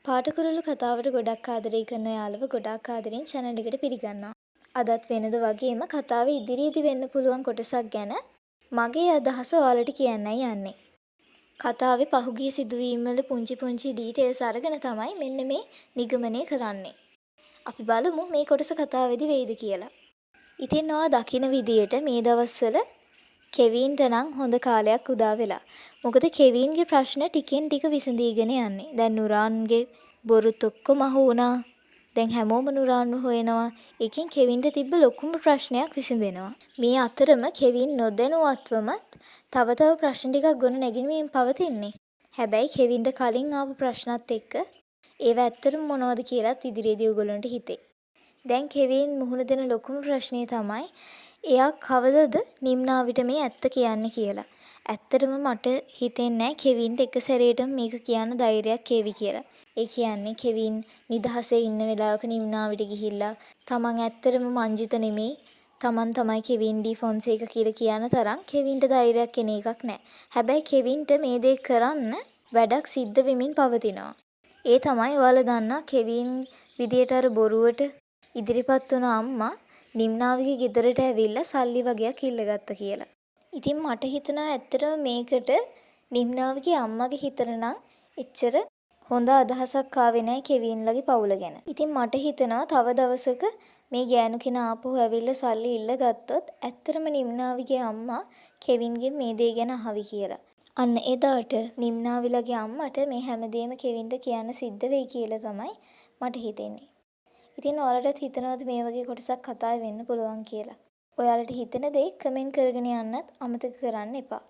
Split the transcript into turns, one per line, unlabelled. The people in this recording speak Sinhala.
පාටකුරුළු කතාවට ගොඩක් ආදරය කරන යාළුව ගොඩාක් ආදරෙන් channel එකට පිළිගන්නවා. අදත් වෙනද වගේම කතාවේ ඉදිරියේදී වෙන්න පුළුවන් කොටසක් ගැන මගේ අදහස ඔයාලට කියන්නයි යන්නේ. කතාවේ පහුගිය සිදුවීම් වල පුංචි ඩීටේල්ස් අරගෙන තමයි මෙන්න මේ නිගමනය කරන්නේ. අපි බලමු මේ කොටස කතාවේදී වෙයිද කියලා. ඉතින් ඔයා දකින විදියට මේ දවස්වල කෙවින්ට නම් හොඳ කාලයක් උදා වෙලා. මොකද කෙවින්ගේ ප්‍රශ්න ටිකෙන් ටික විසඳීගෙන යන්නේ. දැන් නුරාන්ගේ බොරුත් ඔක්කොම අහු වුණා. දැන් හැමෝම නුරාන්ව හොයනවා. ඒකෙන් කෙවින්ට තිබ්බ ලොකුම ප්‍රශ්නයක් විසඳෙනවා. මේ අතරම කෙවින් නොදැනුවත්වම තව ප්‍රශ්න ටිකක් ගොනු නැගිනමින් පවතින්නේ. හැබැයි කෙවින්ට කලින් ආපු ප්‍රශ්නත් එක්ක ඒව ඇත්තටම මොනවද කියලාත් ඉදිරියේදී ඔයගොල්ලන්ට හිතේ. දැන් කෙවින් මුහුණ දෙන ලොකුම ප්‍රශ්නේ තමයි එයා කවදද නිම්නාවිට මේ ඇත්ත කියන්නේ කියලා. ඇත්තටම මට හිතෙන්නේ කෙවින්ට එක සැරේටම මේක කියන්න ධෛර්යයක් ඒවි කියලා. ඒ කියන්නේ කෙවින් නිදහසේ ඉන්න වෙලාවක නිම්නාවිට ගිහිල්ලා තමන් ඇත්තටම මංජිත නෙමෙයි තමන් තමයි කෙවින් ඩී ෆොන්සේක කියලා කියන තරම් කෙවින්ට ධෛර්යයක් එන එකක් නැහැ. හැබැයි කෙවින්ට මේ දේ කරන්න වැඩක් සිද්ධ වෙමින් පවතිනවා. ඒ තමයි ඔයාලා දන්නා කෙවින් විදියට අර බොරුවට ඉදිරිපත් වුණ අම්මා නිම්නාවිගේ ගෙදරට ඇවිල්ලා සල්ලි වගේක් ඉල්ලගත්තා කියලා. ඉතින් මට හිතෙනවා ඇත්තටම මේකට නිම්නාවිගේ අම්මගේ හිතට නම් එච්චර හොඳ අදහසක් ආවේ නැහැ කෙවින්ලගේ පවුල ගැන. ඉතින් මට හිතෙනවා තව දවසක මේ ගෑනු කෙනා ආපහු ඇවිල්ලා සල්ලි ඉල්ලගත්තොත් ඇත්තටම නිම්නාවිගේ අම්මා කෙවින්ගෙන් මේ දේ ගැන අහවි කියලා. අන්න එදාට නිම්නාවිලගේ අම්මට මේ හැමදේම කෙවින්ට කියන්න සිද්ධ වෙයි කියලා තමයි මට හිතෙන්නේ. ඉතින් ඔයාලටත් හිතනවද මේ වගේ කොටසක් කතාවේ වෙන්න පුළුවන් කියලා? ඔයාලට හිතෙන දේ කමෙන්ට් කරගෙන යන්නත් අමතක කරන්න එපා.